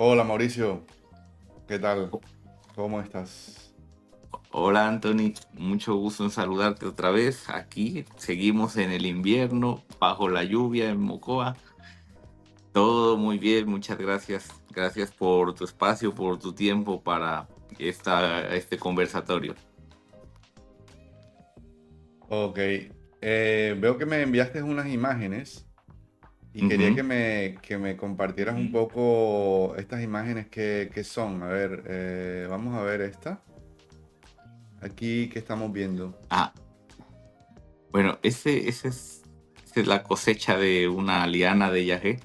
Hola Mauricio, ¿qué tal? ¿Cómo estás? Hola Anthony, mucho gusto en saludarte otra vez. Aquí seguimos en el invierno, bajo la lluvia en Mocoa. Todo muy bien, muchas gracias. Gracias por tu espacio, por tu tiempo para este conversatorio. Ok, veo que me enviaste unas imágenes y quería Ujú. que me compartieras un poco estas imágenes que son. A ver, vamos a ver esta. Aquí, ¿qué estamos viendo? Ah, bueno, esa es la cosecha de una liana de yagé,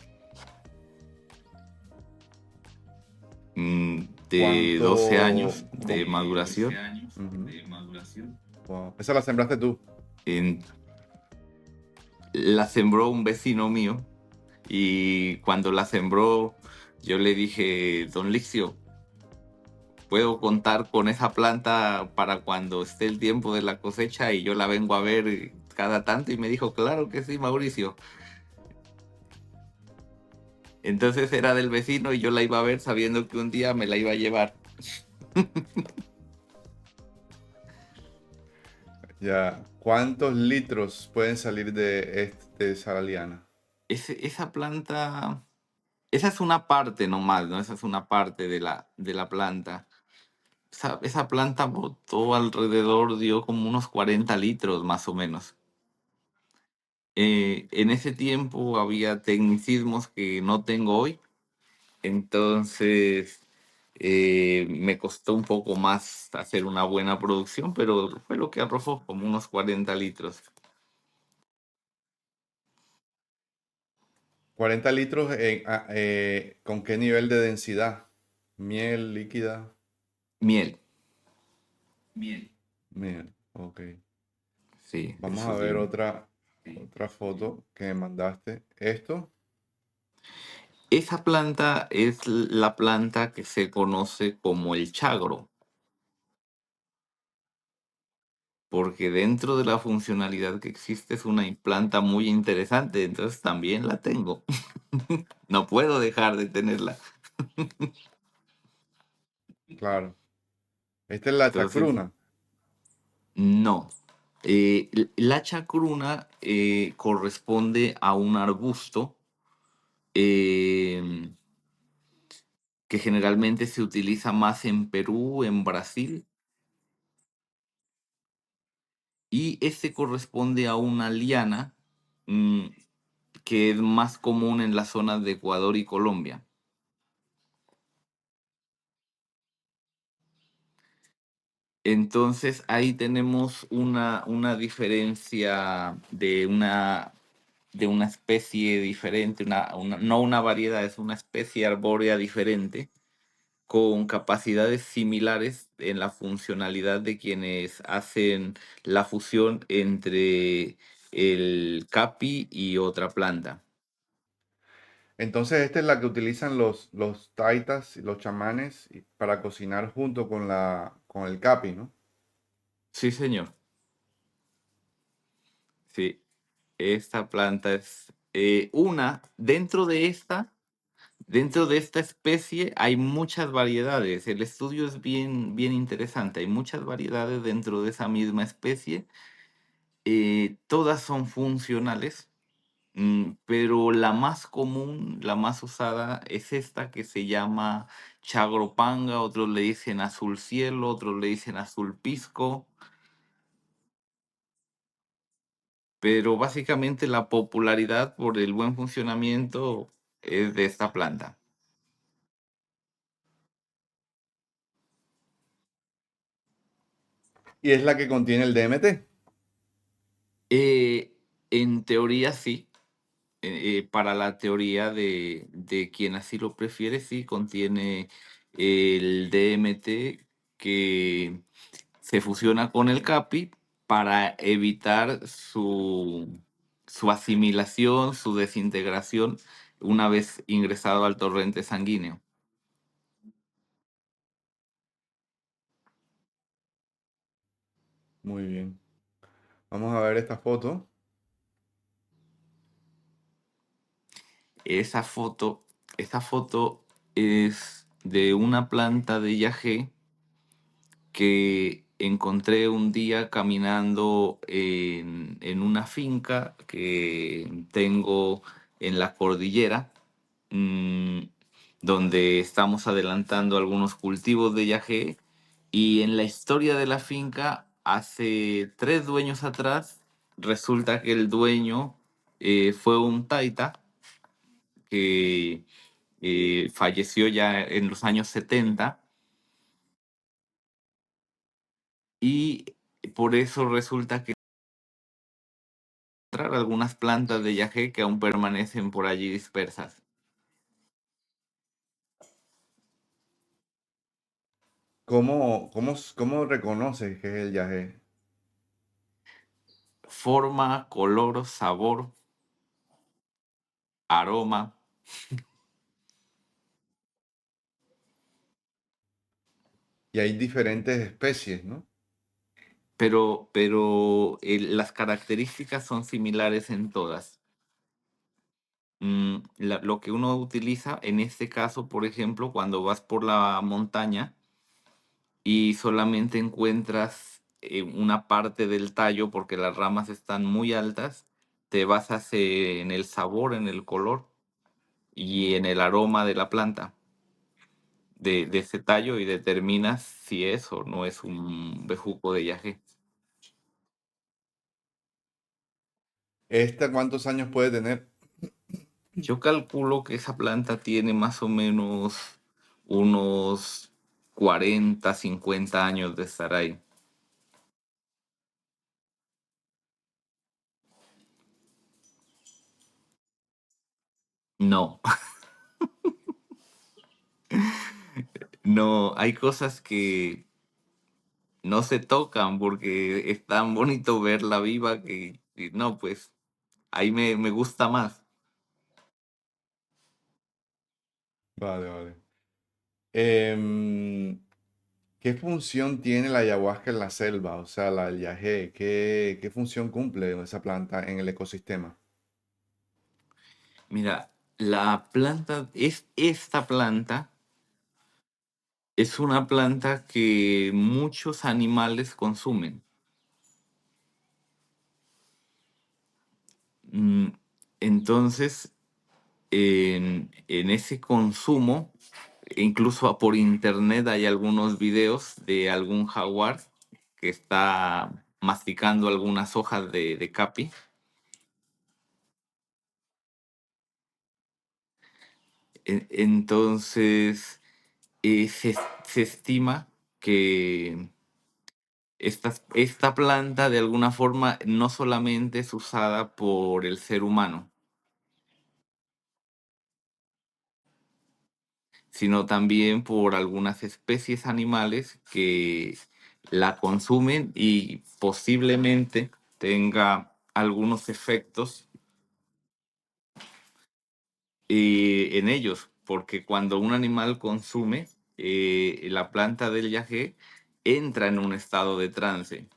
de 12 ¿Cuánto? años de maduración. Ujú. Wow. Esa la sembraste tú. En- la sembró un vecino mío. Y cuando la sembró, yo le dije, don Lixio, ¿puedo contar con esa planta para cuando esté el tiempo de la cosecha y yo la vengo a ver cada tanto? Y me dijo, claro que sí, Mauricio. Entonces era del vecino y yo la iba a ver sabiendo que un día me la iba a llevar. Ya. ¿Cuántos litros pueden salir de esa liana? Esa planta, esa es una parte nomás, ¿no? Esa es una parte de la planta. Esa planta botó alrededor, dio como unos 40 litros más o menos. En ese tiempo había tecnicismos que no tengo hoy, entonces me costó un poco más hacer una buena producción, pero fue lo que arrojó, como unos 40 litros. 40 litros ¿con qué nivel de densidad? Miel líquida. Miel, Miel, ok. sí, Vamos eso a sí. ver otra foto que me mandaste. Esto, Esa planta es la planta que se conoce como el chagro, porque dentro de la funcionalidad que existe es una planta muy interesante, entonces también la tengo. No puedo dejar de tenerla. claro. Esta es la Entonces, chacruna. no. La chacruna corresponde a un arbusto eh, que generalmente se utiliza más en Perú, en Brasil, y este corresponde a una liana mm, que es más común en las zonas de Ecuador y Colombia. Entonces ahí tenemos una diferencia de una especie diferente, no una variedad, es una especie arbórea diferente, con capacidades similares en la funcionalidad de quienes hacen la fusión entre el capi y otra planta. Entonces, esta es la que utilizan los taitas y los chamanes para cocinar junto con el capi, ¿no? Sí, señor. Sí, esta planta es dentro de esta especie hay muchas variedades. El estudio es bien, bien interesante. Hay muchas variedades dentro de esa misma especie. Todas son funcionales. Pero la más común, la más usada es esta que se llama chagropanga, otros le dicen azul cielo, otros le dicen azul pisco, pero básicamente la popularidad por el buen funcionamiento es de esta planta. Y es la que contiene el DMT. Eh, en teoría sí, para la teoría de quien así lo prefiere, sí, contiene el DMT que se fusiona con el CAPI para evitar su asimilación, su desintegración una vez ingresado al torrente sanguíneo. Muy bien. Vamos a ver esta foto. Esa foto, esa foto es de una planta de yagé que encontré un día caminando en una finca que tengo en la cordillera, mm, donde estamos adelantando algunos cultivos de yagé. Y en la historia de la finca, hace 3 dueños atrás, resulta que el dueño fue un taita que falleció ya en los años 70, y por eso resulta que encontrar algunas plantas de yagé que aún permanecen por allí dispersas. ¿Cómo reconoces que es el yagé? Forma, color, sabor, aroma, Y hay diferentes especies, ¿no? pero las características son similares en todas. Lo que uno utiliza en este caso, por ejemplo, cuando vas por la montaña y solamente encuentras una parte del tallo porque las ramas están muy altas, te basas en el sabor, en el color y en el aroma de la planta, de ese tallo, y determinas si es o no es un bejuco de yagé. ¿Esta cuántos años puede tener? Yo calculo que esa planta tiene más o menos unos 40, 50 años de estar ahí. No, no, hay cosas que no se tocan porque es tan bonito verla viva que no, pues ahí me gusta más. Vale, vale. Em, ¿Qué función tiene la ayahuasca en la selva? O sea, el yagé, ¿qué función cumple esa planta en el ecosistema? Mira, esta planta es una planta que muchos animales consumen. Mm, Entonces, en ese consumo, incluso por internet hay algunos videos de algún jaguar que está masticando algunas hojas de capi. Entonces, se estima que esta planta de alguna forma no solamente es usada por el ser humano, sino también por algunas especies animales que la consumen y posiblemente tenga algunos efectos en ellos, porque cuando un animal consume la planta del yagé, entra en un estado de trance.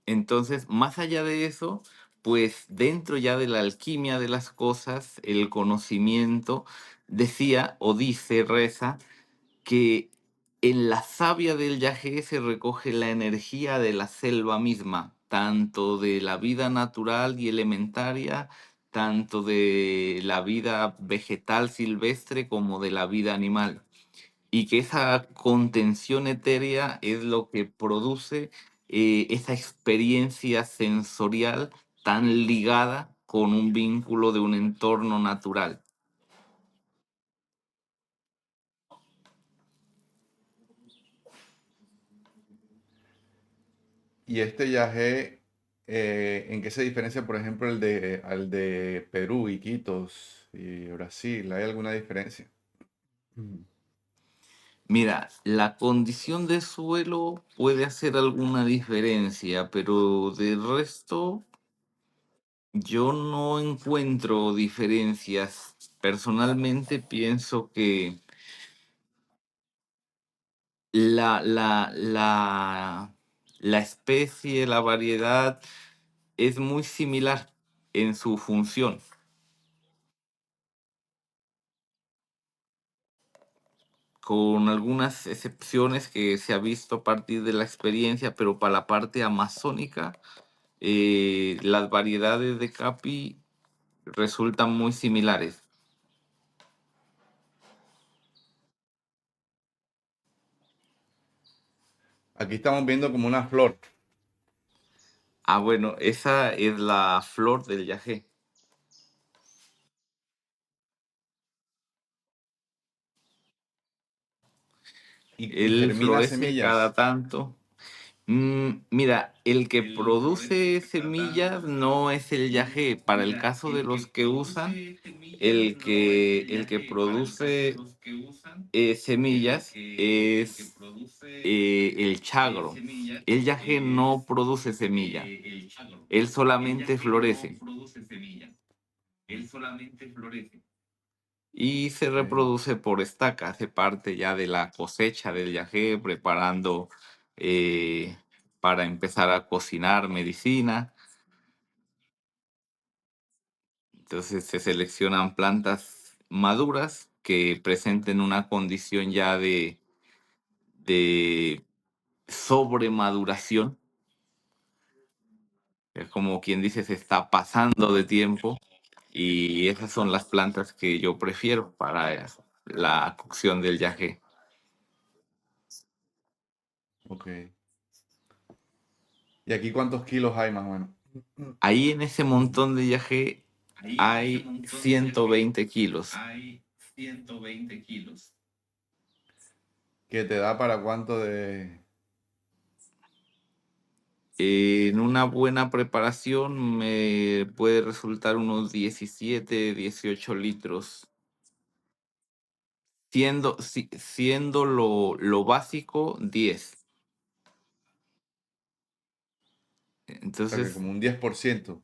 Entonces, más allá de eso, pues dentro ya de la alquimia de las cosas, el conocimiento decía o dice, reza, que en la savia del yagé se recoge la energía de la selva misma, tanto de la vida natural y elementaria, tanto de la vida vegetal silvestre como de la vida animal, y que esa contención etérea es lo que produce esa experiencia sensorial tan ligada con un vínculo de un entorno natural. Y este yagé, ¿en qué se diferencia, por ejemplo, al de Perú, Iquitos y Brasil? ¿Hay alguna diferencia? Mm. Mira, la condición de suelo puede hacer alguna diferencia, pero de resto yo no encuentro diferencias. Personalmente pienso que la La especie, la variedad es muy similar en su función, con algunas excepciones que se ha visto a partir de la experiencia, pero para la parte amazónica, las variedades de capi resultan muy similares. Aquí estamos viendo como una flor. Ah, bueno, esa es la flor del yagé. Y Él germina florece cada semillas. tanto. Mira, el que produce semillas no es el yagé. Para el caso de los que usan, el que produce semillas es el chagro. El yagé no produce semilla. Él solamente florece y se Ok, reproduce por estaca. Hace parte ya de la cosecha del yagé, preparando eh, para empezar a cocinar medicina. Entonces se seleccionan plantas maduras que presenten una condición ya de sobremaduración. Es como quien dice, se está pasando de tiempo y esas son las plantas que yo prefiero para la cocción del yagé. ok. ¿Y aquí cuántos kilos hay más o menos? Ahí en ese montón de yagé hay 120 kilos. ¿Que te da para cuánto de...? En una buena preparación me puede resultar unos 17, 18 litros, siendo lo básico 10. O sea, que Entonces, como un 10%.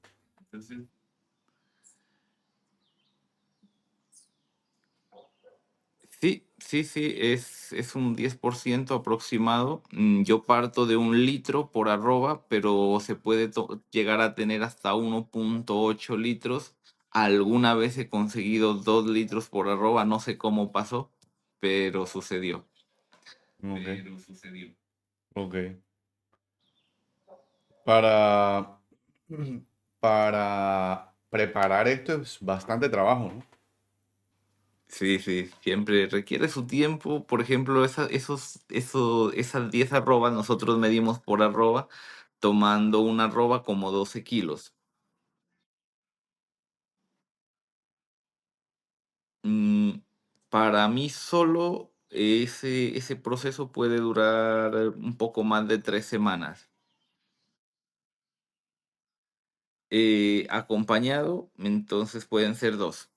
sí, sí, sí, es un 10% aproximado. Yo parto de 1 litro por arroba, pero se puede llegar a tener hasta 1,8 litros. Alguna vez he conseguido 2 litros por arroba, no sé cómo pasó, pero sucedió. Ok, ok. Para, para preparar esto es bastante trabajo, ¿no? Sí, sí, siempre requiere su tiempo. Por ejemplo, esas 10 arrobas nosotros medimos por arroba, tomando una arroba como 12 kilos. Mm, para mí solo ese proceso puede durar un poco más de 3 semanas. Acompañado, entonces pueden ser dos.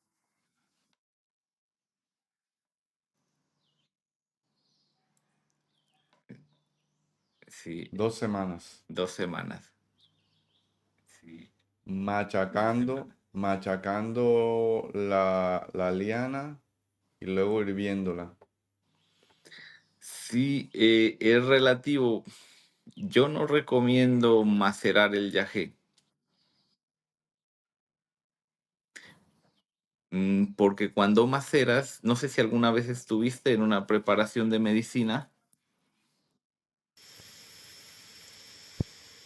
Sí, 2 semanas. 2 semanas. Machacando la liana y luego hirviéndola. Sí, es relativo. Yo no recomiendo macerar el yagé. Porque cuando maceras, no sé si alguna vez estuviste en una preparación de medicina,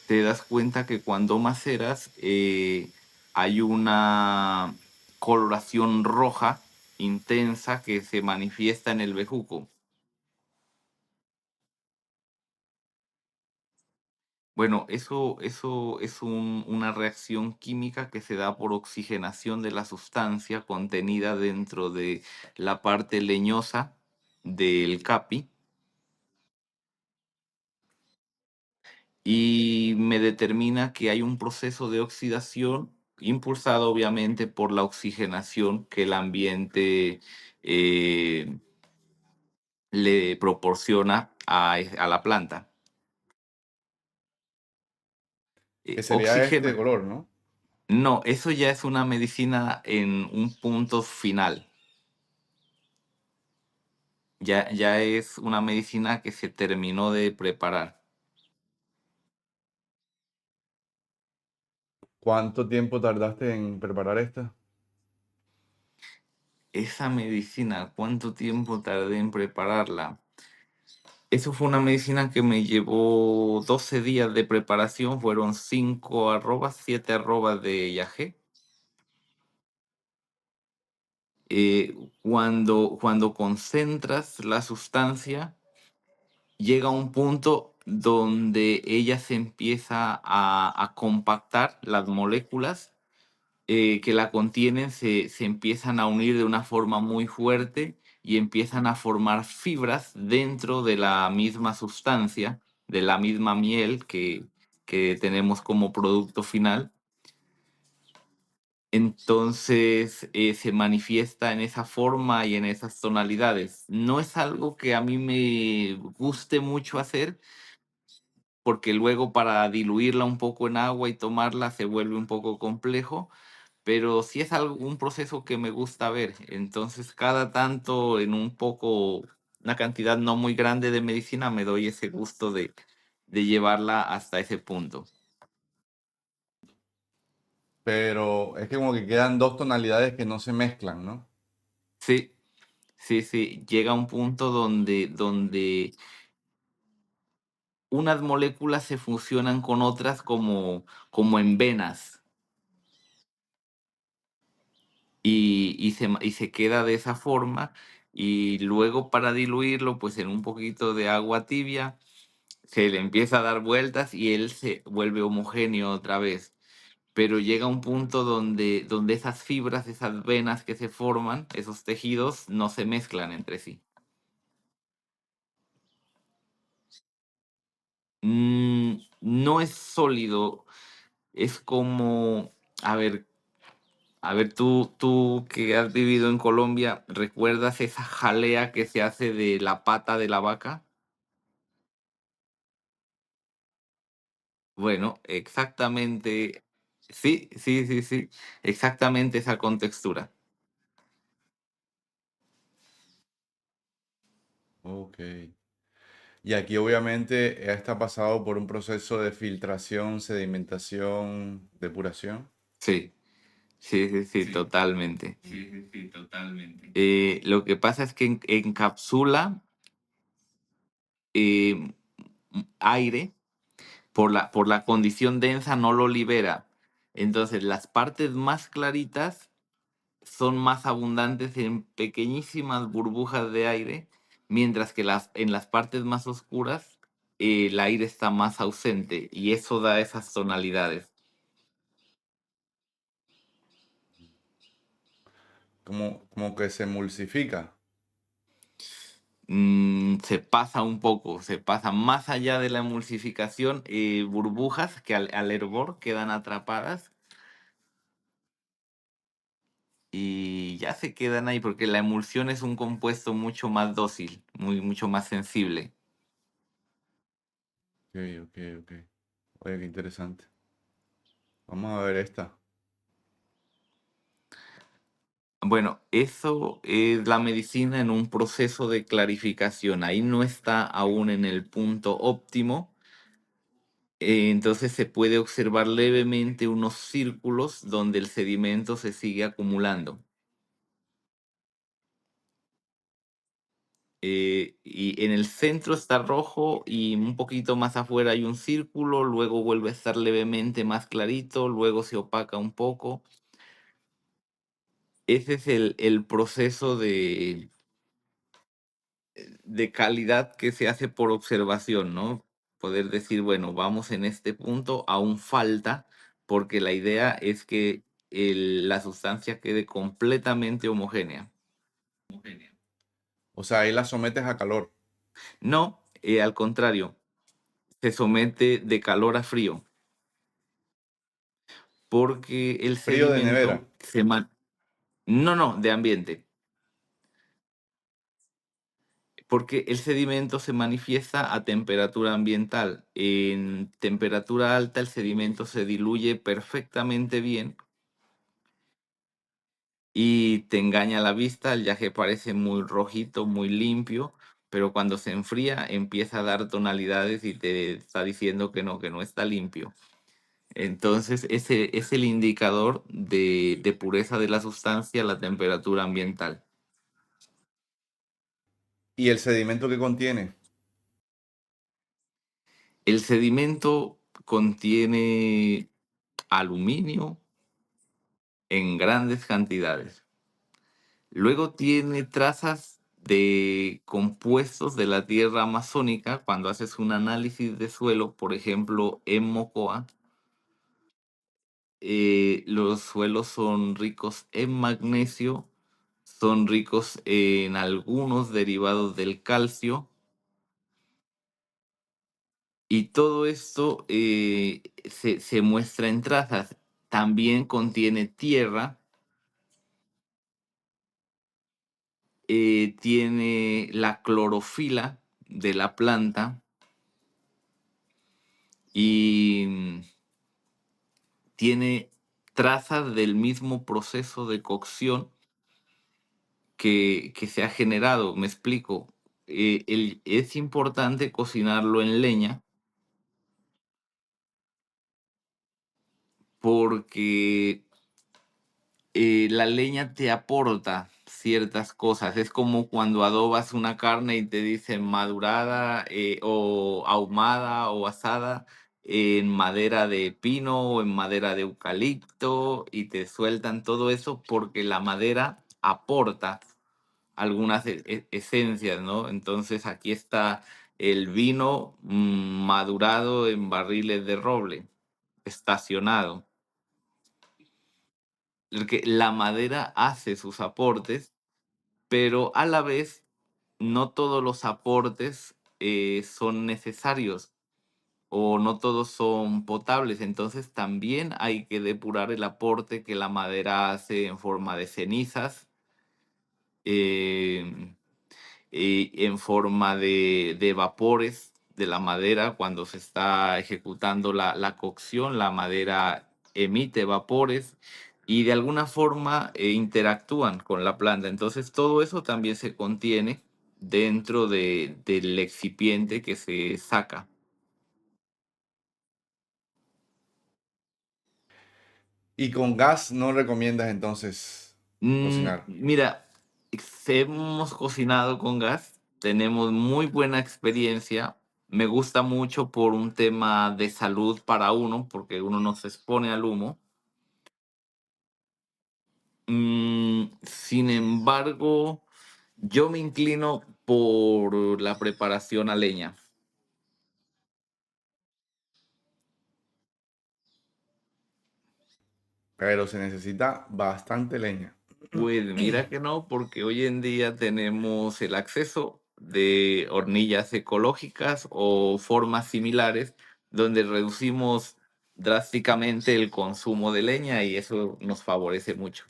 te das cuenta que cuando maceras hay una coloración roja intensa que se manifiesta en el bejuco. Bueno, eso es una reacción química que se da por oxigenación de la sustancia contenida dentro de la parte leñosa del capi y me determina que hay un proceso de oxidación impulsado obviamente por la oxigenación que el ambiente eh, le proporciona a la planta. Que sería este Oxigena. color, ¿no? No, eso ya es una medicina en un punto final. Ya es una medicina que se terminó de preparar. ¿Cuánto tiempo tardaste en preparar esta? Esa medicina, ¿cuánto tiempo tardé en prepararla? Eso fue una medicina que me llevó 12 días de preparación, fueron 5 arrobas, 7 arrobas de yagé. Cuando concentras la sustancia, llega un punto donde ella se empieza a compactar, las moléculas que la contienen se empiezan a unir de una forma muy fuerte y empiezan a formar fibras dentro de la misma sustancia, de la misma miel que tenemos como producto final. Entonces se manifiesta en esa forma y en esas tonalidades. No es algo que a mí me guste mucho hacer, porque luego para diluirla un poco en agua y tomarla se vuelve un poco complejo, pero sí es algo, un proceso que me gusta ver. Entonces, cada tanto en una cantidad no muy grande de medicina, me doy ese gusto de llevarla hasta ese punto. Pero es que como que quedan dos tonalidades que no se mezclan, ¿no? Sí, sí, sí, llega un punto donde unas moléculas se fusionan con otras como en venas. Y se queda de esa forma, y luego para diluirlo, pues en un poquito de agua tibia, se le empieza a dar vueltas y él se vuelve homogéneo otra vez. Pero llega un punto donde esas fibras, esas venas que se forman, esos tejidos, no se mezclan entre sí. No es sólido, es como, a ver, tú que has vivido en Colombia, ¿recuerdas esa jalea que se hace de la pata de la vaca? Bueno, exactamente. Sí, sí, sí, sí. Exactamente esa contextura. Ok. Y aquí obviamente está pasado por un proceso de filtración, sedimentación, depuración. Sí, sí, sí, sí, totalmente. Lo que pasa es que encapsula eh, aire, por la condición densa no lo libera. Entonces, las partes más claritas son más abundantes en pequeñísimas burbujas de aire, mientras que en las partes más oscuras el aire está más ausente, y eso da esas tonalidades. Como que se emulsifica. Se pasa un poco, se pasa más allá de la emulsificación, burbujas que al hervor quedan atrapadas y ya se quedan ahí, porque la emulsión es un compuesto mucho más dócil, mucho más sensible. Ok, ok, ok. Oye, qué interesante. Vamos a ver esta. Bueno, eso es la medicina en un proceso de clarificación. Ahí no está aún en el punto óptimo. Entonces se puede observar levemente unos círculos donde el sedimento se sigue acumulando. Y en el centro está rojo, y un poquito más afuera hay un círculo, luego vuelve a estar levemente más clarito, luego se opaca un poco. Ese es el proceso de calidad que se hace por observación, ¿no? Poder decir, bueno, vamos en este punto, aún falta, porque la idea es que la sustancia quede completamente homogénea. O sea, ahí la sometes a calor. No, al contrario, se somete de calor a frío, porque el Frío de nevera. sedimento no, no, de ambiente. Porque el sedimento se manifiesta a temperatura ambiental. En temperatura alta el sedimento se diluye perfectamente bien y te engaña la vista, el yaje parece muy rojito, muy limpio, pero cuando se enfría empieza a dar tonalidades y te está diciendo que no está limpio. Entonces, ese es el indicador de pureza de la sustancia, la temperatura ambiental. ¿Y el sedimento que contiene? El sedimento contiene aluminio en grandes cantidades. Luego tiene trazas de compuestos de la tierra amazónica. Cuando haces un análisis de suelo, por ejemplo, en Mocoa, los suelos son ricos en magnesio, son ricos en algunos derivados del calcio, y todo esto se muestra en trazas. También contiene tierra, tiene la clorofila de la planta y tiene trazas del mismo proceso de cocción que se ha generado. Me explico. Es importante cocinarlo en leña porque la leña te aporta ciertas cosas. Es como cuando adobas una carne y te dicen madurada o ahumada o asada en madera de pino o en madera de eucalipto, y te sueltan todo eso porque la madera aporta algunas esencias, ¿no? Entonces aquí está el vino madurado en barriles de roble, estacionado. Que la madera hace sus aportes, pero a la vez no todos los aportes son necesarios o no todos son potables. Entonces también hay que depurar el aporte que la madera hace en forma de cenizas, eh, en forma de vapores de la madera. Cuando se está ejecutando la cocción, la madera emite vapores y de alguna forma interactúan con la planta. Entonces todo eso también se contiene dentro del excipiente que se saca. Y con gas no recomiendas entonces cocinar. Mira, hemos cocinado con gas, tenemos muy buena experiencia. Me gusta mucho por un tema de salud para uno, porque uno no se expone al humo. Sin embargo, yo me inclino por la preparación a leña. Pero se necesita bastante leña. Pues mira que no, porque hoy en día tenemos el acceso de hornillas ecológicas o formas similares donde reducimos drásticamente el consumo de leña, y eso nos favorece mucho.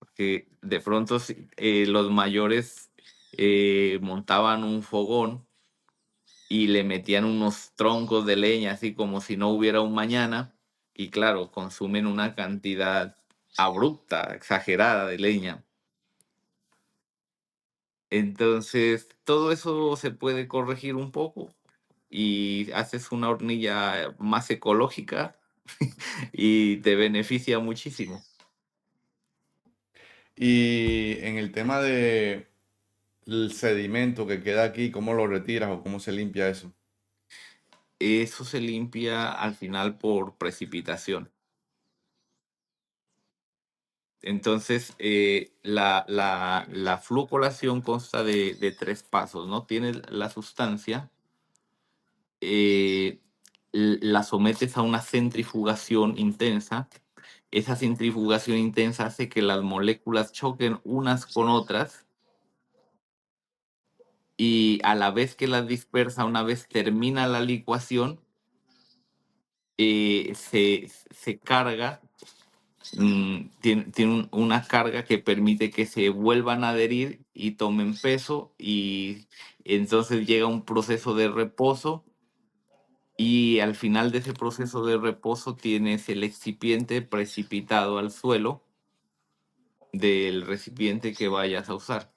Porque de pronto los mayores montaban un fogón y le metían unos troncos de leña así como si no hubiera un mañana, y claro, consumen una cantidad abrupta, exagerada de leña. Entonces, todo eso se puede corregir un poco y haces una hornilla más ecológica y te beneficia muchísimo. Y en el tema de el sedimento que queda aquí, ¿cómo lo retiras o cómo se limpia eso? Eso se limpia al final por precipitación. Entonces, la flucolación consta de tres pasos, ¿no? Tienes la sustancia, eh, la sometes a una centrifugación intensa. Esa centrifugación intensa hace que las moléculas choquen unas con otras, y a la vez que las dispersa, una vez termina la licuación, se carga, tiene una carga que permite que se vuelvan a adherir y tomen peso, y entonces llega un proceso de reposo, y al final de ese proceso de reposo tienes el excipiente precipitado al suelo del recipiente que vayas a usar.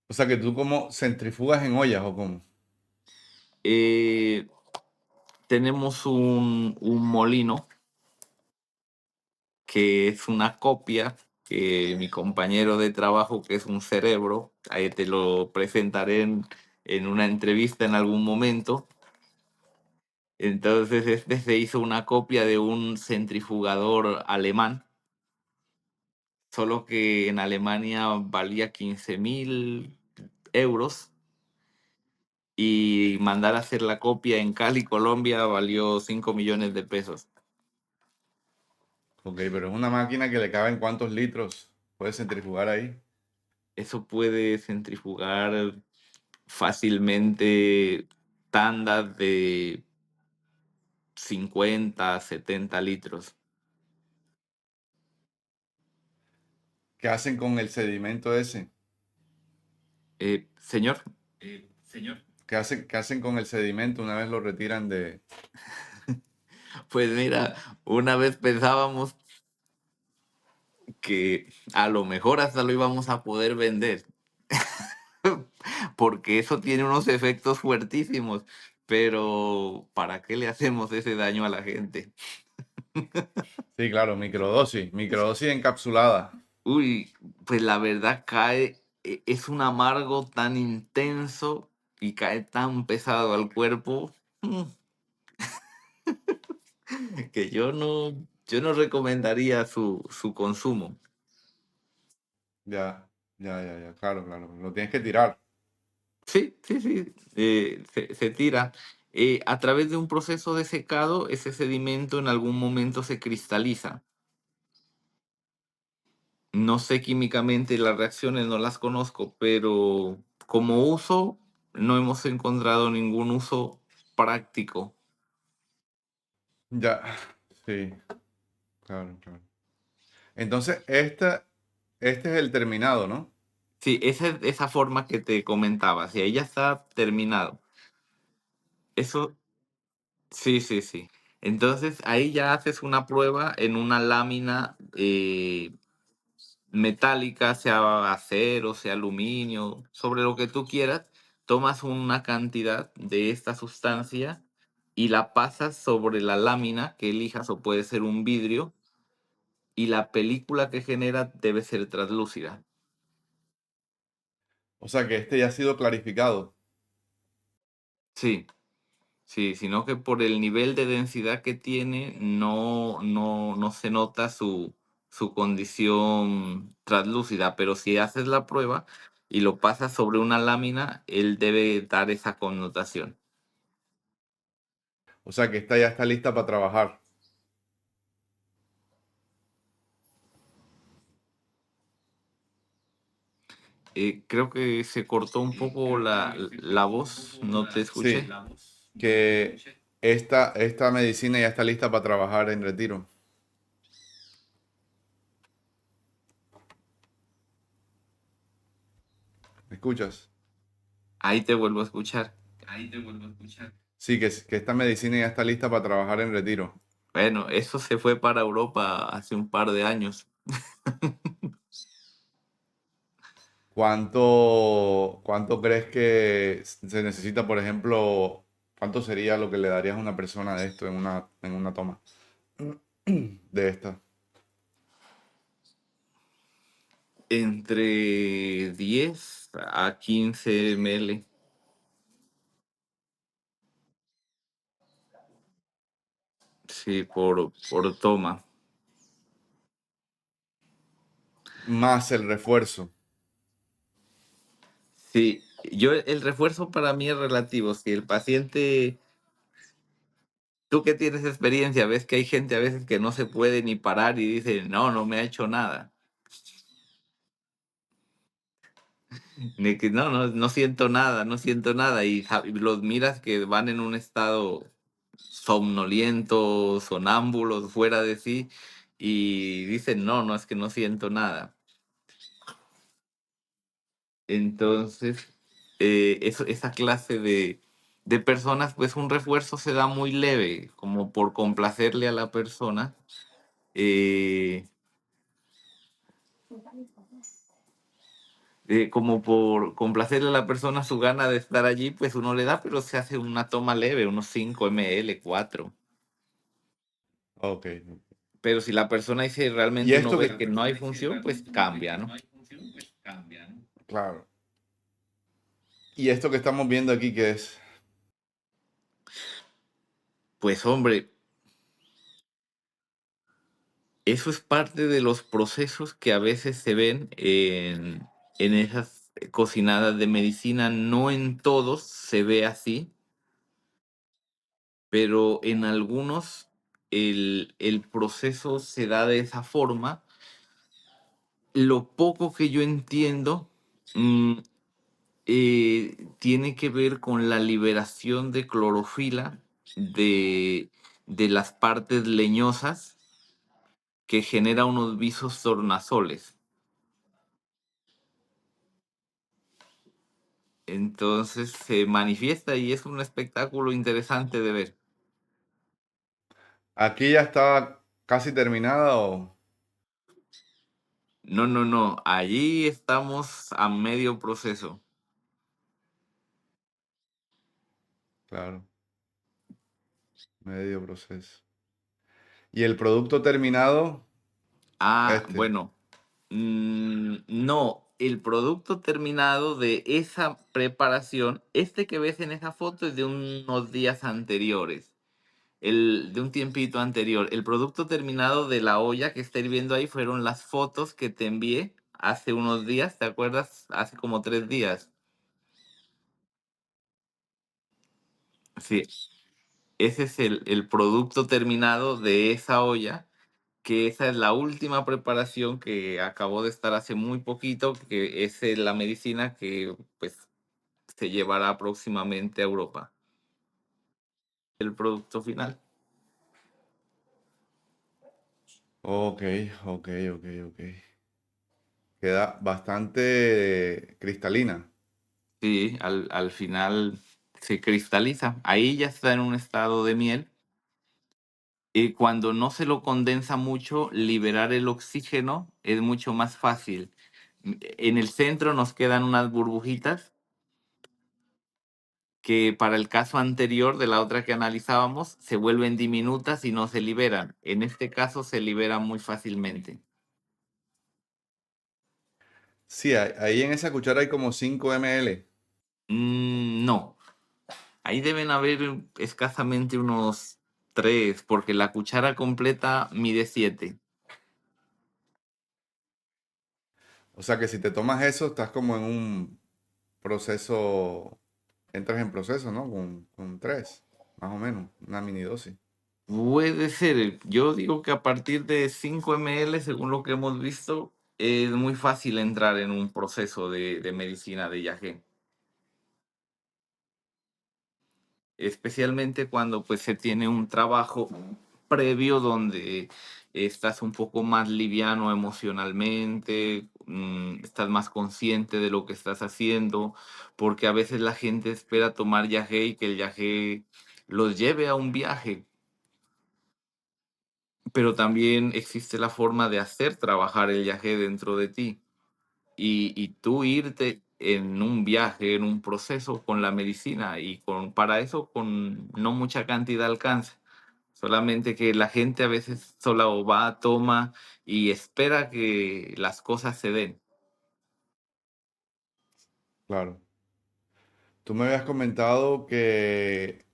O sea que tú como centrifugas en ollas o cómo. Eh, tenemos un molino que es una copia que mi compañero de trabajo, que es un cerebro, ahí te lo presentaré en una entrevista en algún momento. Entonces, este se hizo una copia de un centrifugador alemán, solo que en Alemania valía 15.000 euros y mandar a hacer la copia en Cali, Colombia, valió 5 millones de pesos. Ok, pero es una máquina que le caben cuántos litros. Puedes centrifugar ahí. Eso puede centrifugar fácilmente tandas de 50, 70 litros. ¿Qué hacen con el sedimento ese? Señor, ¿Qué hacen con el sedimento una vez lo retiran de... pues mira, una vez pensábamos que a lo mejor hasta lo íbamos a poder vender, porque eso tiene unos efectos fuertísimos, pero ¿para qué le hacemos ese daño a la gente? Sí, claro, microdosis encapsulada. Uy, pues la verdad cae, es un amargo tan intenso y cae tan pesado al cuerpo, que yo no recomendaría su consumo. Ya, ya, claro, claro. Lo tienes que tirar. Sí, sí, sí, se tira. A través de un proceso de secado, ese sedimento en algún momento se cristaliza. No sé químicamente las reacciones, no las conozco, pero como uso, no hemos encontrado ningún uso práctico. Ya, sí, claro, claro. Entonces, este es el terminado, ¿no? Sí, esa es esa forma que te comentaba, si ahí ya está terminado. Eso, sí, sí, sí. Entonces ahí ya haces una prueba en una lámina metálica, sea acero, sea aluminio, sobre lo que tú quieras, tomas una cantidad de esta sustancia y la pasas sobre la lámina que elijas, o puede ser un vidrio, y la película que genera debe ser translúcida. O sea que este ya ha sido clarificado. Sí, sí, sino que por el nivel de densidad que tiene, no se nota su condición translúcida, pero si haces la prueba y lo pasas sobre una lámina, él debe dar esa connotación. O sea que esta ya está lista para trabajar. Creo que se cortó un poco la voz, no te escuché. Sí, que esta medicina ya está lista para trabajar en retiro. ¿Me escuchas? Ahí te vuelvo a escuchar. Sí, que esta medicina ya está lista para trabajar en retiro. Bueno, eso se fue para Europa hace un par de años. ¿Cuánto crees que se necesita, por ejemplo, cuánto sería lo que le darías a una persona de esto en una toma de esta? Entre 10 a 15 ml, sí, por toma. Más el refuerzo. Sí, el refuerzo para mí es relativo. Si el paciente, tú que tienes experiencia, ves que hay gente a veces que no se puede ni parar y dice, no, no me ha hecho nada. Ni que no, no, no siento nada, no siento nada. Y los miras que van en un estado somnoliento, sonámbulos, fuera de sí, y dicen, no, no, es que no siento nada. Entonces, esa clase de personas, pues un refuerzo se da muy leve, como por complacerle a la persona. eh, Como por complacerle a la persona su gana de estar allí, pues uno le da, pero se hace una toma leve, unos 5 ml, 4. Ok. Pero si la persona dice Y realmente uno esto ve que, que no hay función, pues cambia, ¿no? claro. Y esto que estamos viendo aquí, que es, Pues hombre, eso es parte de los procesos que a veces se ven en esas cocinadas de medicina. No en todos se ve así, pero en algunos el proceso se da de esa forma. Lo poco que yo entiendo mm, tiene que ver con la liberación de clorofila de, de las partes leñosas que genera unos visos tornasoles. Entonces se manifiesta y es un espectáculo interesante de ver. aquí ya está casi terminada o, No, no, no. Allí estamos a medio proceso. claro, medio proceso. Y el producto terminado, Ah, este. bueno. No, el producto terminado de esa preparación, este que ves en esa foto es de unos días anteriores, de un tiempito anterior. El producto terminado de la olla que está hirviendo ahí fueron las fotos que te envié hace unos días, ¿te acuerdas? Hace como 3 días. Sí, ese es el producto terminado de esa olla, que esa es la última preparación que acabó de estar hace muy poquito, que es la medicina que pues se llevará próximamente a Europa. El producto final. Ok, ok, ok, ok. Queda bastante cristalina. Sí, al final se cristaliza. Ahí ya está en un estado de miel. Y cuando no se lo condensa mucho, liberar el oxígeno es mucho más fácil. En el centro nos quedan unas burbujitas que para el caso anterior de la otra que analizábamos se vuelven diminutas y no se liberan. En este caso se liberan muy fácilmente. Sí, ahí en esa cuchara hay como 5 ml. No, ahí deben haber escasamente unos 3, porque la cuchara completa mide 7. O sea que si te tomas eso, estás como en un proceso, entras en proceso, ¿no? Con 3, más o menos, una mini dosis. Puede ser, yo digo que a partir de 5 ml, según lo que hemos visto, es muy fácil entrar en un proceso de medicina de yagé. Especialmente cuando pues se tiene un trabajo previo donde estás un poco más liviano emocionalmente, estás más consciente de lo que estás haciendo, porque a veces la gente espera tomar yagé y que el yagé los lleve a un viaje, pero también existe la forma de hacer trabajar el yagé dentro de ti y tú irte en un viaje, en un proceso con la medicina y para eso con no mucha cantidad alcanza. Solamente que la gente a veces solo va, toma y espera que las cosas se den. Claro. Tú me habías comentado que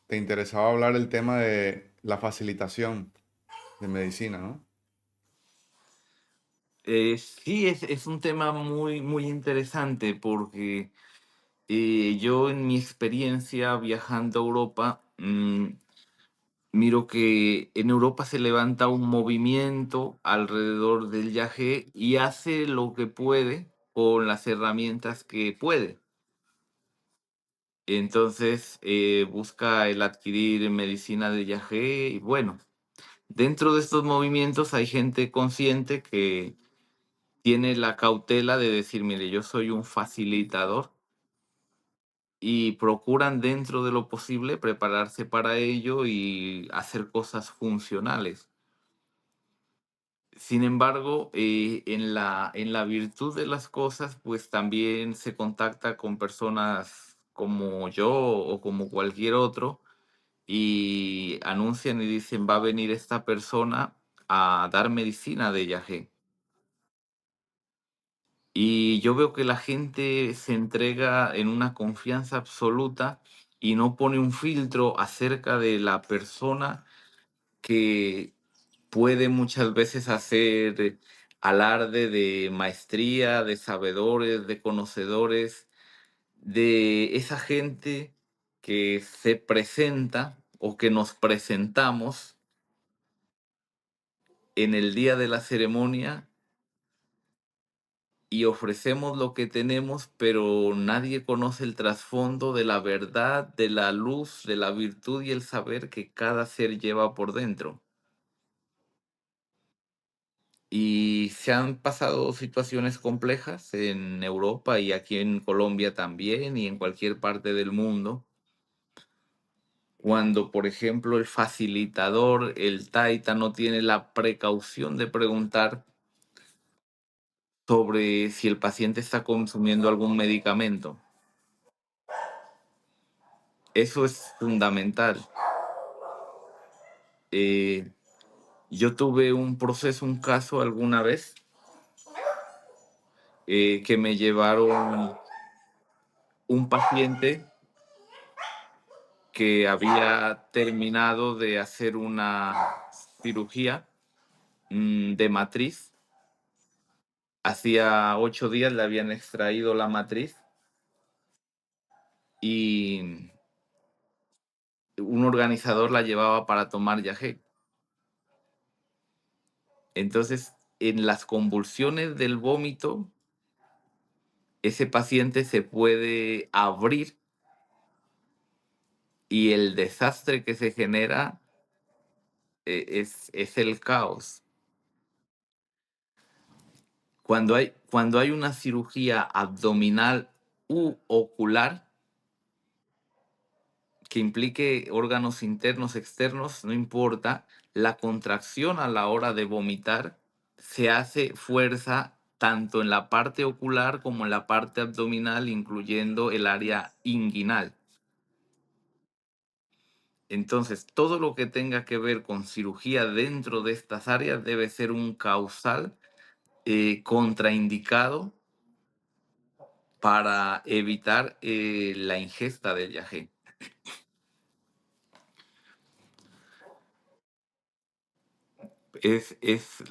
te interesaba hablar el tema de la facilitación de medicina, ¿no? Sí, es un tema muy, muy interesante porque yo en mi experiencia viajando a Europa, miro que en Europa se levanta un movimiento alrededor del yagé y hace lo que puede con las herramientas que puede. Entonces busca el adquirir medicina de yagé y bueno, dentro de estos movimientos hay gente consciente que tiene la cautela de decir, mire, yo soy un facilitador y procuran dentro de lo posible prepararse para ello y hacer cosas funcionales. Sin embargo, en la virtud de las cosas, pues también se contacta con personas como yo o como cualquier otro y anuncian y dicen, va a venir esta persona a dar medicina de yagé. Y yo veo que la gente se entrega en una confianza absoluta y no pone un filtro acerca de la persona que puede muchas veces hacer alarde de maestría, de sabedores, de conocedores, de esa gente que se presenta o que nos presentamos en el día de la ceremonia y ofrecemos lo que tenemos, pero nadie conoce el trasfondo de la verdad, de la luz, de la virtud y el saber que cada ser lleva por dentro. Y se han pasado situaciones complejas en Europa y aquí en Colombia también y en cualquier parte del mundo, cuando, por ejemplo, el facilitador, el taita, no tiene la precaución de preguntar sobre si el paciente está consumiendo algún medicamento. Eso es fundamental. Eh, yo tuve un proceso, un caso alguna vez que me llevaron un paciente que había terminado de hacer una cirugía de matriz. Hacía 8 días le habían extraído la matriz y un organizador la llevaba para tomar yagé. Entonces, en las convulsiones del vómito, ese paciente se puede abrir y el desastre que se genera es el caos. Cuando hay una cirugía abdominal u ocular que implique órganos internos, externos, no importa, la contracción a la hora de vomitar se hace fuerza tanto en la parte ocular como en la parte abdominal, incluyendo el área inguinal. Entonces, todo lo que tenga que ver con cirugía dentro de estas áreas debe ser un causal contraindicado para evitar la ingesta del yagé.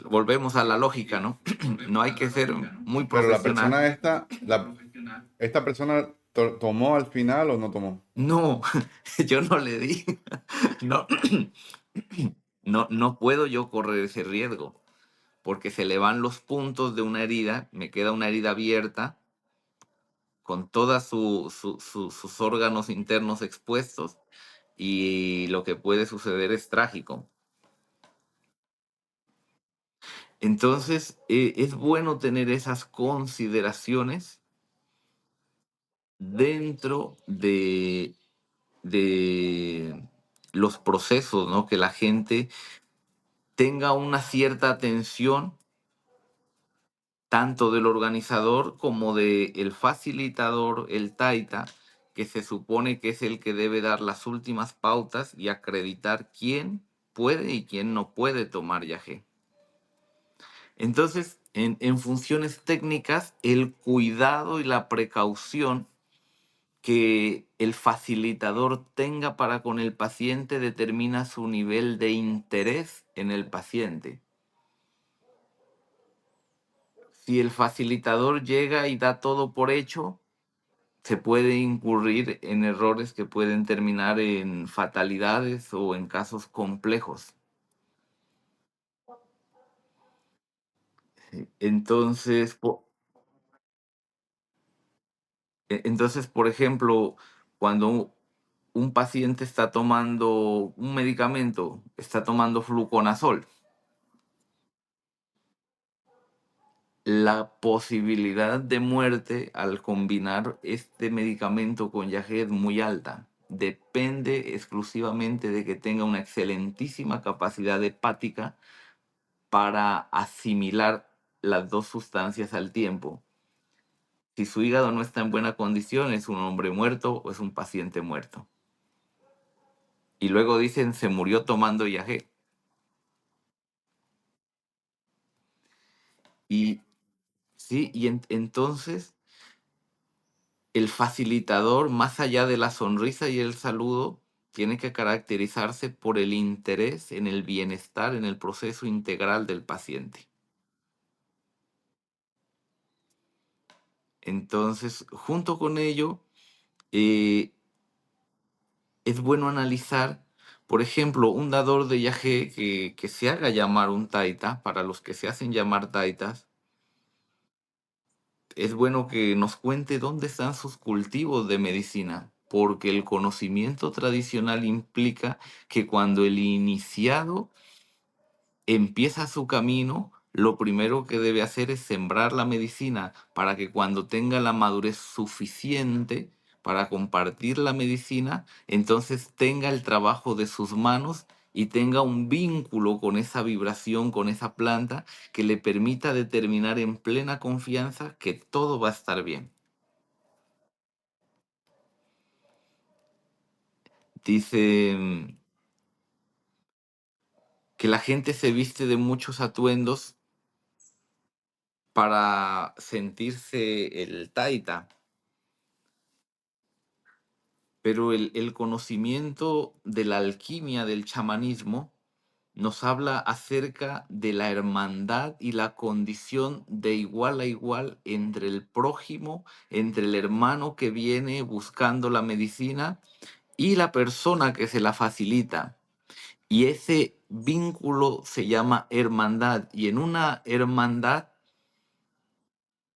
Volvemos a la lógica, ¿no? No hay que ser muy Pero la profesional. persona esta, esta persona tomó al final o no tomó. No, yo no le di. No, no puedo yo correr ese riesgo, porque se le van los puntos de una herida, me queda una herida abierta con todos sus órganos internos expuestos y lo que puede suceder es trágico. Entonces, es bueno tener esas consideraciones dentro de los procesos, ¿no? Que la gente tenga una cierta atención tanto del organizador como del facilitador, el taita, que se supone que es el que debe dar las últimas pautas y acreditar quién puede y quién no puede tomar yagé. Entonces, en funciones técnicas, el cuidado y la precaución que el facilitador tenga para con el paciente determina su nivel de interés en el paciente. Si el facilitador llega y da todo por hecho, se puede incurrir en errores que pueden terminar en fatalidades o en casos complejos. Entonces, entonces, por ejemplo, cuando un paciente está tomando un medicamento, está tomando fluconazol, la posibilidad de muerte al combinar este medicamento con yagé es muy alta. Depende exclusivamente de que tenga una excelentísima capacidad hepática para asimilar las dos sustancias al tiempo. Si su hígado no está en buena condición, es un hombre muerto o es un paciente muerto. Y luego dicen, se murió tomando yagé. Y sí, y entonces el facilitador, más allá de la sonrisa y el saludo, tiene que caracterizarse por el interés en el bienestar, en el proceso integral del paciente. Entonces, junto con ello, eh, es bueno analizar, por ejemplo, un dador de yagé que se haga llamar un taita, para los que se hacen llamar taitas, es bueno que nos cuente dónde están sus cultivos de medicina, porque el conocimiento tradicional implica que cuando el iniciado empieza su camino, lo primero que debe hacer es sembrar la medicina para que cuando tenga la madurez suficiente para compartir la medicina, entonces tenga el trabajo de sus manos y tenga un vínculo con esa vibración, con esa planta, que le permita determinar en plena confianza que todo va a estar bien. Dice que la gente se viste de muchos atuendos para sentirse el taita. Pero el conocimiento de la alquimia del chamanismo nos habla acerca de la hermandad y la condición de igual a igual entre el prójimo, entre el hermano que viene buscando la medicina y la persona que se la facilita. Y ese vínculo se llama hermandad. Y en una hermandad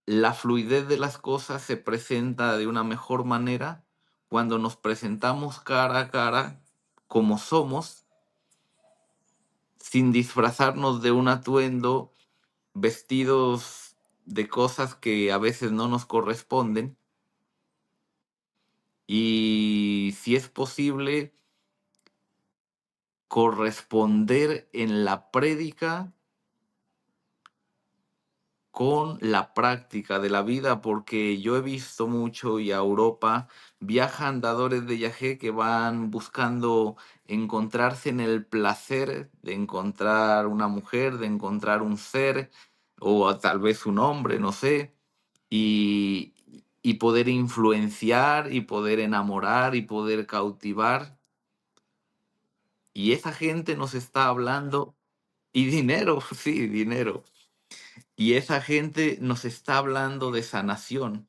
la fluidez de las cosas se presenta de una mejor manera cuando nos presentamos cara a cara como somos, sin disfrazarnos de un atuendo, vestidos de cosas que a veces no nos corresponden. Y si es posible, corresponder en la prédica con la práctica de la vida, porque yo he visto mucho y a Europa viajan dadores de yagé que van buscando encontrarse en el placer de encontrar una mujer, de encontrar un ser tal vez un hombre, no sé, y, y poder influenciar y poder enamorar y poder cautivar. Y esa gente nos está hablando, y dinero, sí, dinero. Y esa gente nos está hablando de sanación.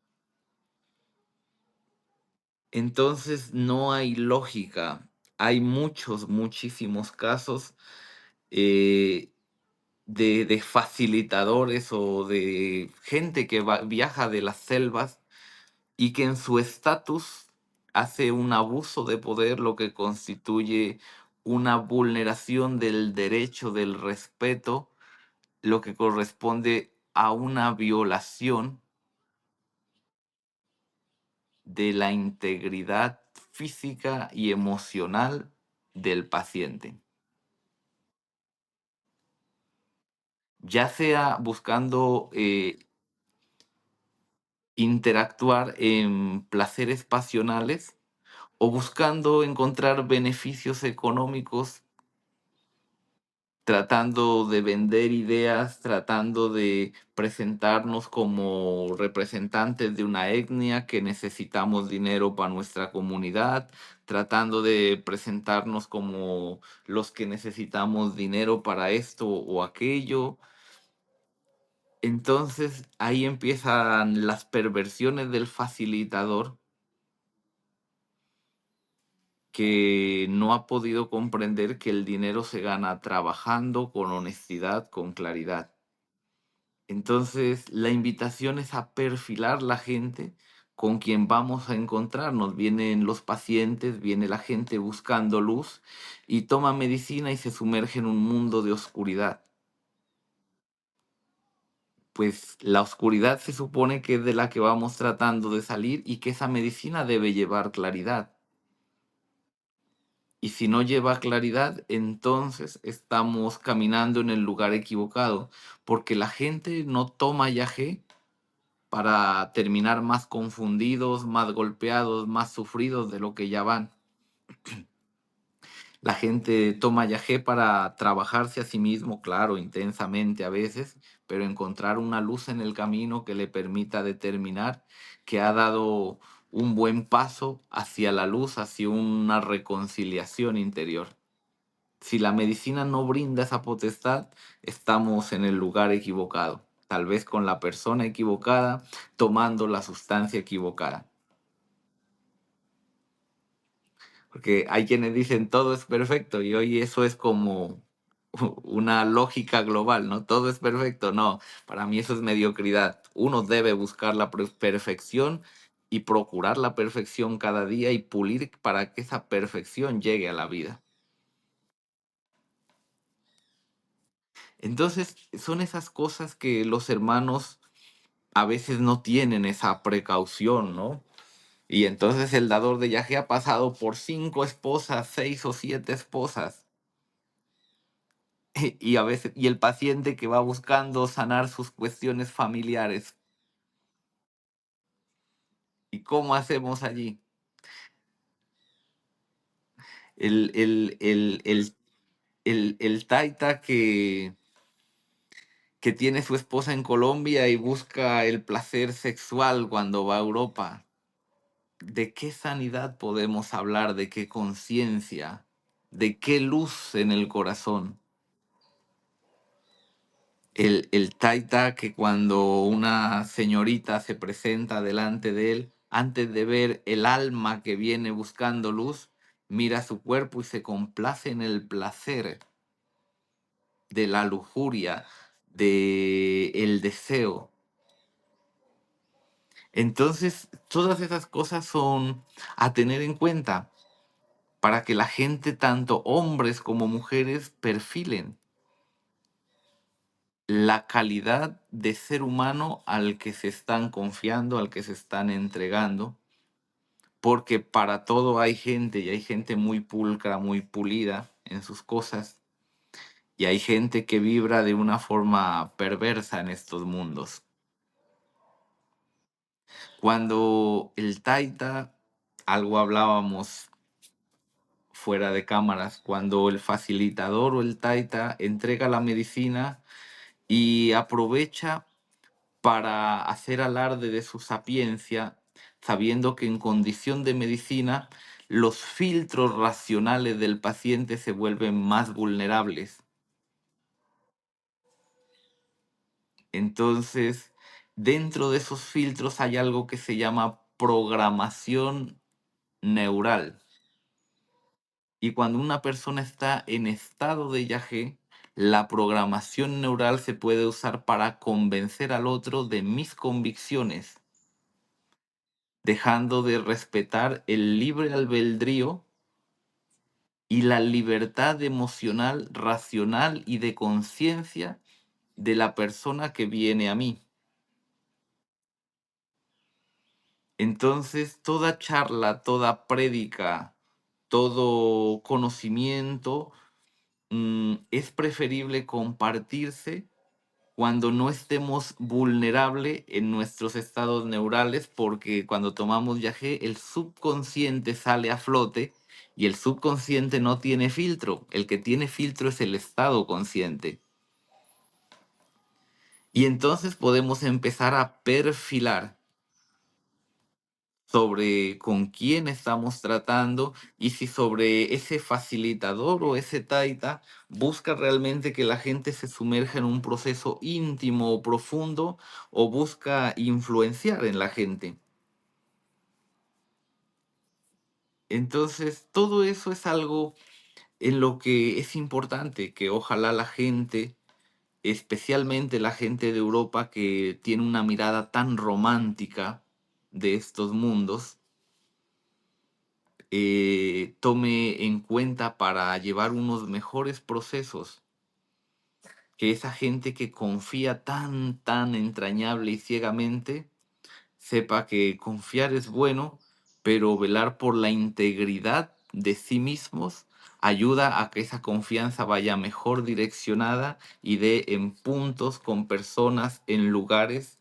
Entonces no hay lógica. Hay muchos, muchísimos casos eh, de facilitadores o de gente que viaja de las selvas y que en su estatus hace un abuso de poder, lo que constituye una vulneración del derecho, del respeto, lo que corresponde a una violación de la integridad física y emocional del paciente, ya sea buscando interactuar en placeres pasionales o buscando encontrar beneficios económicos, tratando de vender ideas, tratando de presentarnos como representantes de una etnia que necesitamos dinero para nuestra comunidad, tratando de presentarnos como los que necesitamos dinero para esto o aquello. Entonces ahí empiezan las perversiones del facilitador, que no ha podido comprender que el dinero se gana trabajando con honestidad, con claridad. Entonces, la invitación es a perfilar la gente con quien vamos a encontrarnos. Vienen los pacientes, viene la gente buscando luz y toma medicina y se sumerge en un mundo de oscuridad. Pues la oscuridad se supone que es de la que vamos tratando de salir y que esa medicina debe llevar claridad. Y si no lleva claridad, entonces estamos caminando en el lugar equivocado, porque la gente no toma yagé para terminar más confundidos, más golpeados, más sufridos de lo que ya van. La gente toma yagé para trabajarse a sí mismo, claro, intensamente a veces, pero encontrar una luz en el camino que le permita determinar que ha dado un buen paso hacia la luz, hacia una reconciliación interior. Si la medicina no brinda esa potestad, estamos en el lugar equivocado, tal vez con la persona equivocada, tomando la sustancia equivocada. Porque hay quienes dicen todo es perfecto y hoy eso es como una lógica global, ¿no? Todo es perfecto, no, para mí eso es mediocridad. Uno debe buscar la perfección y procurar la perfección cada día y pulir para que esa perfección llegue a la vida. Entonces, son esas cosas que los hermanos a veces no tienen esa precaución, ¿no? Y entonces el dador de yaje ha pasado por 5 esposas, 6 o 7 esposas. Y a veces, y el paciente que va buscando sanar sus cuestiones familiares. ¿Y cómo hacemos allí? El taita que tiene su esposa en Colombia y busca el placer sexual cuando va a Europa. ¿De qué sanidad podemos hablar? ¿De qué conciencia? ¿De qué luz en el corazón? El taita que cuando una señorita se presenta delante de él, antes de ver el alma que viene buscando luz, mira su cuerpo y se complace en el placer de la lujuria, de el deseo. Entonces, todas esas cosas son a tener en cuenta para que la gente, tanto hombres como mujeres, perfilen la calidad de ser humano al que se están confiando, al que se están entregando, porque para todo hay gente y hay gente muy pulcra, muy pulida en sus cosas, y hay gente que vibra de una forma perversa en estos mundos. Cuando el taita, algo hablábamos fuera de cámaras, cuando el facilitador o el taita entrega la medicina y aprovecha para hacer alarde de su sapiencia, sabiendo que en condición de medicina los filtros racionales del paciente se vuelven más vulnerables. Entonces, dentro de esos filtros hay algo que se llama programación neural. Y cuando una persona está en estado de yagé, la programación neural se puede usar para convencer al otro de mis convicciones, dejando de respetar el libre albedrío y la libertad emocional, racional y de conciencia de la persona que viene a mí. Entonces, toda charla, toda prédica, todo conocimiento, es preferible compartirse cuando no estemos vulnerables en nuestros estados neurales, porque cuando tomamos yagé, el subconsciente sale a flote y el subconsciente no tiene filtro. El que tiene filtro es el estado consciente. Y entonces podemos empezar a perfilar sobre con quién estamos tratando y si sobre ese facilitador o ese taita busca realmente que la gente se sumerja en un proceso íntimo o profundo o busca influenciar en la gente. Entonces, todo eso es algo en lo que es importante que ojalá la gente, especialmente la gente de Europa que tiene una mirada tan romántica de estos mundos, tome en cuenta para llevar unos mejores procesos, que esa gente que confía tan entrañable y ciegamente, sepa que confiar es bueno, pero velar por la integridad de sí mismos ayuda a que esa confianza vaya mejor direccionada y dé en puntos con personas en lugares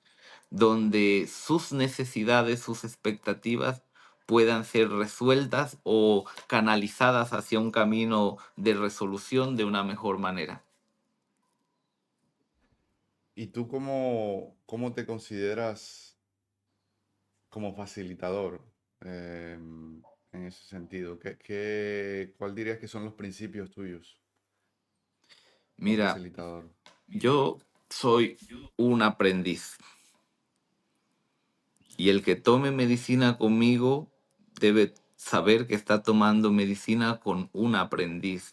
donde sus necesidades, sus expectativas puedan ser resueltas o canalizadas hacia un camino de resolución de una mejor manera. ¿Y tú cómo te consideras como facilitador en ese sentido? ¿Cuál dirías que son los principios tuyos como Mira, facilitador? yo soy un aprendiz y el que tome medicina conmigo debe saber que está tomando medicina con un aprendiz.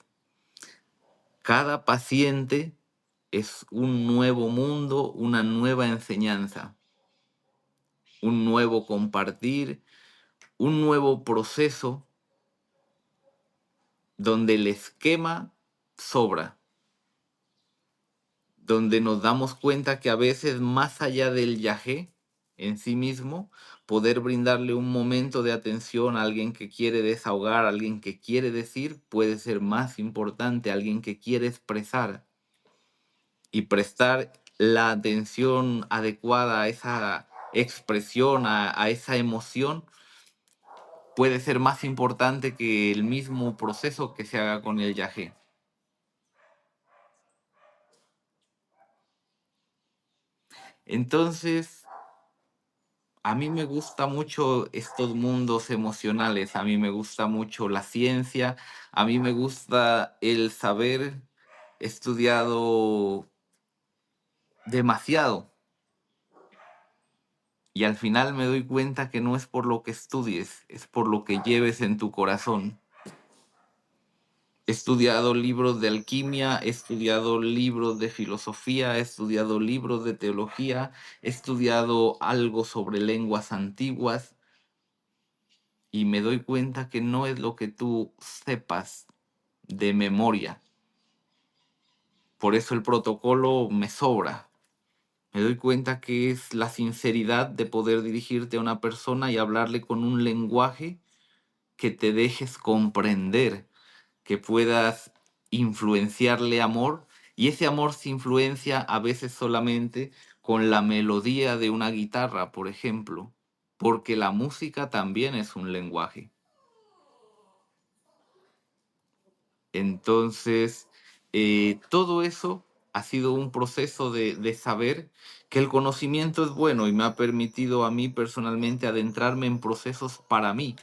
Cada paciente es un nuevo mundo, una nueva enseñanza, un nuevo compartir, un nuevo proceso donde el esquema sobra, donde nos damos cuenta que a veces más allá del yagé en sí mismo, poder brindarle un momento de atención a alguien que quiere desahogar, a alguien que quiere decir, puede ser más importante, a alguien que quiere expresar y prestar la atención adecuada a esa expresión, a esa emoción, puede ser más importante que el mismo proceso que se haga con el yagé. Entonces, a mí me gusta mucho estos mundos emocionales, a mí me gusta mucho la ciencia, a mí me gusta el saber. He estudiado demasiado y al final me doy cuenta que no es por lo que estudies, es por lo que lleves en tu corazón. He estudiado libros de alquimia, he estudiado libros de filosofía, he estudiado libros de teología, he estudiado algo sobre lenguas antiguas y me doy cuenta que no es lo que tú sepas de memoria. Por eso el protocolo me sobra. Me doy cuenta que es la sinceridad de poder dirigirte a una persona y hablarle con un lenguaje que te dejes comprender, que puedas influenciarle amor, y ese amor se influencia a veces solamente con la melodía de una guitarra, por ejemplo, porque la música también es un lenguaje. Entonces, todo eso ha sido un proceso de saber que el conocimiento es bueno y me ha permitido a mí personalmente adentrarme en procesos para mí,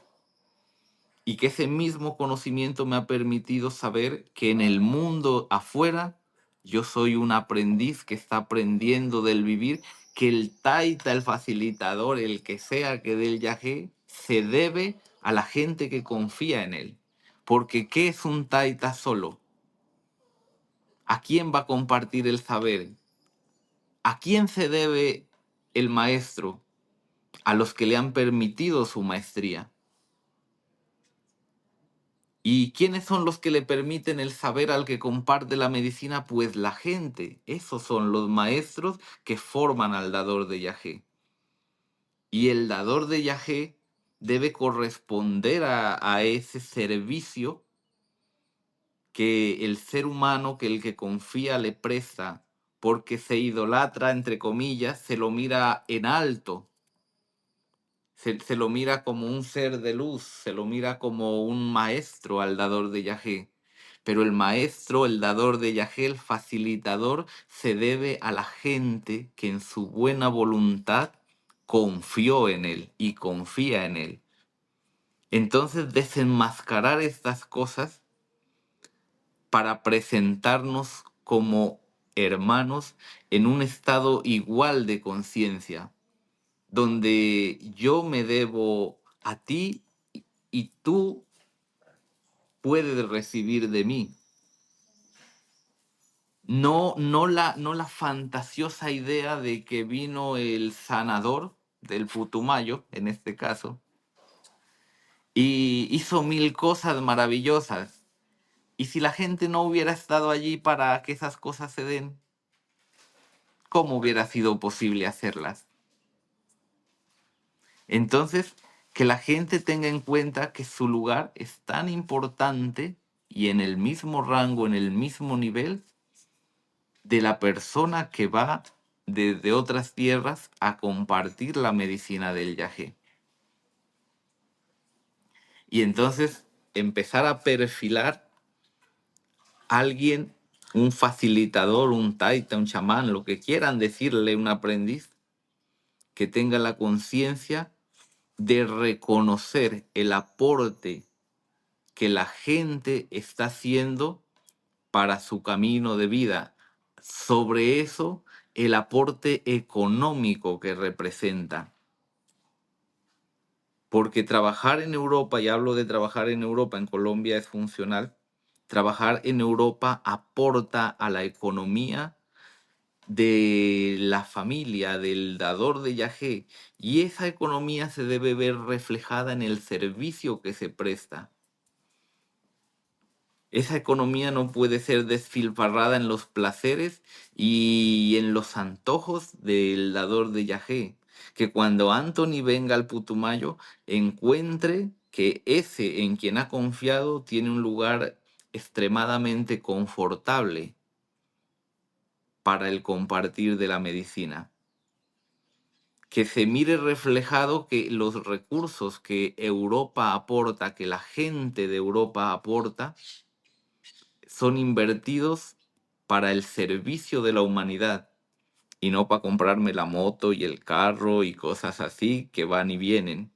y que ese mismo conocimiento me ha permitido saber que en el mundo afuera yo soy un aprendiz que está aprendiendo del vivir, que el taita, el facilitador, el que sea que dé el yagé, se debe a la gente que confía en él. Porque ¿qué es un taita solo? ¿A quién va a compartir el saber? ¿A quién se debe el maestro? A los que le han permitido su maestría. ¿Y quiénes son los que le permiten el saber al que comparte la medicina? Pues la gente. Esos son los maestros que forman al dador de yagé. Y el dador de yagé debe corresponder a ese servicio que el ser humano, que el que confía le presta, porque se idolatra, entre comillas, se lo mira en alto, se lo mira como un ser de luz, se lo mira como un maestro al dador de yagé. Pero el maestro, el dador de yagé, el facilitador, se debe a la gente que en su buena voluntad confió en él y confía en él. Entonces, desenmascarar estas cosas para presentarnos como hermanos en un estado igual de conciencia, donde yo me debo a ti y tú puedes recibir de mí. No la fantasiosa idea de que vino el sanador del Putumayo, en este caso, y hizo mil cosas maravillosas. Y si la gente no hubiera estado allí para que esas cosas se den, ¿cómo hubiera sido posible hacerlas? Entonces, que la gente tenga en cuenta que su lugar es tan importante y en el mismo rango, en el mismo nivel de la persona que va desde otras tierras a compartir la medicina del yagé. Y entonces empezar a perfilar a alguien, un facilitador, un taita, un chamán, lo que quieran decirle, un aprendiz, que tenga la conciencia de reconocer el aporte que la gente está haciendo para su camino de vida. Sobre eso, el aporte económico que representa. Porque trabajar en Europa, y hablo de trabajar en Europa, en Colombia es funcional, trabajar en Europa aporta a la economía de la familia, del dador de yagé, y esa economía se debe ver reflejada en el servicio que se presta. Esa economía no puede ser despilfarrada en los placeres y en los antojos del dador de yagé. Que cuando Anthony venga al Putumayo, encuentre que ese en quien ha confiado tiene un lugar extremadamente confortable para el compartir de la medicina. Que se mire reflejado que los recursos que Europa aporta, que la gente de Europa aporta, son invertidos para el servicio de la humanidad y no para comprarme la moto y el carro y cosas así que van y vienen.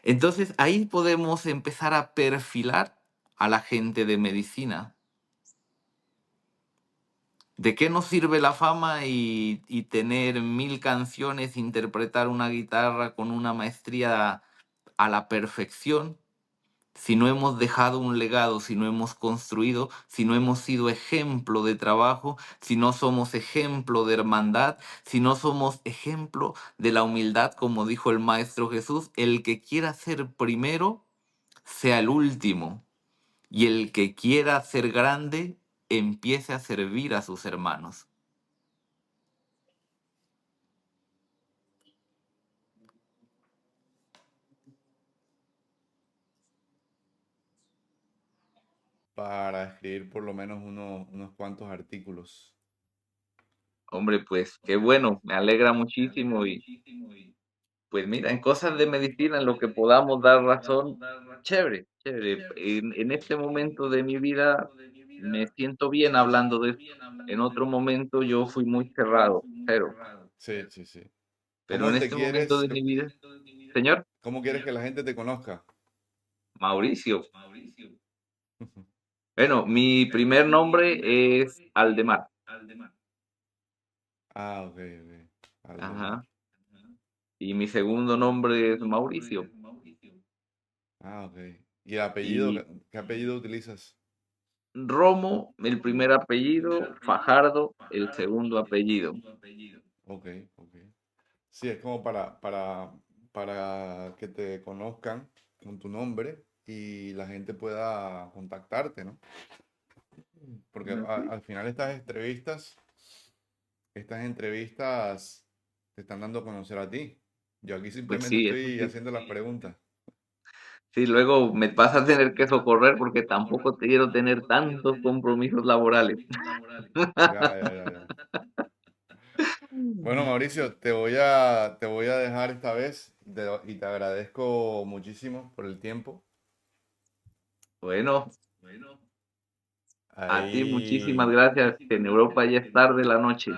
Entonces ahí podemos empezar a perfilar a la gente de medicina. ¿De qué nos sirve la fama y tener 1000 canciones, interpretar una guitarra con una maestría a la perfección, si no hemos dejado un legado, si no hemos construido, si no hemos sido ejemplo de trabajo, si no somos ejemplo de hermandad, si no somos ejemplo de la humildad, como dijo el Maestro Jesús? El que quiera ser primero, sea el último, y el que quiera ser grande, empiece a servir a sus hermanos. Para escribir por lo menos unos cuantos artículos. Hombre, pues qué bueno, me alegra muchísimo y pues mira, en cosas de medicina, en lo que podamos dar razón, chévere, chévere. En este momento de mi vida me siento bien hablando de esto. En otro momento yo fui muy cerrado, cero. Sí, sí, sí. Pero en ¿Cómo te este momento quieres, de mi vida, señor cómo quieres que la gente te conozca? Mauricio, bueno, mi primer nombre es Aldemar. Ah, ok, ok. Aldemar. Ajá. Y mi segundo nombre es Mauricio. Ah, ok. ¿Y el apellido? Y ¿Qué apellido utilizas? Romo, el primer apellido, Fajardo, el segundo apellido. Ok, ok. Sí, es como para que te conozcan con tu nombre y la gente pueda contactarte, ¿no? Porque Ujú. al final estas entrevistas te están dando a conocer a ti. Yo aquí Pues simplemente sí, eso estoy sí. haciendo las preguntas. Sí, luego me vas a tener que socorrer porque tampoco te quiero tener tantos compromisos laborales. Ya, ya, ya, ya. Bueno, Mauricio, te voy a dejar esta vez y te agradezco muchísimo por el tiempo. Bueno, a ti muchísimas Ahí, gracias. En Europa ya es tarde la noche.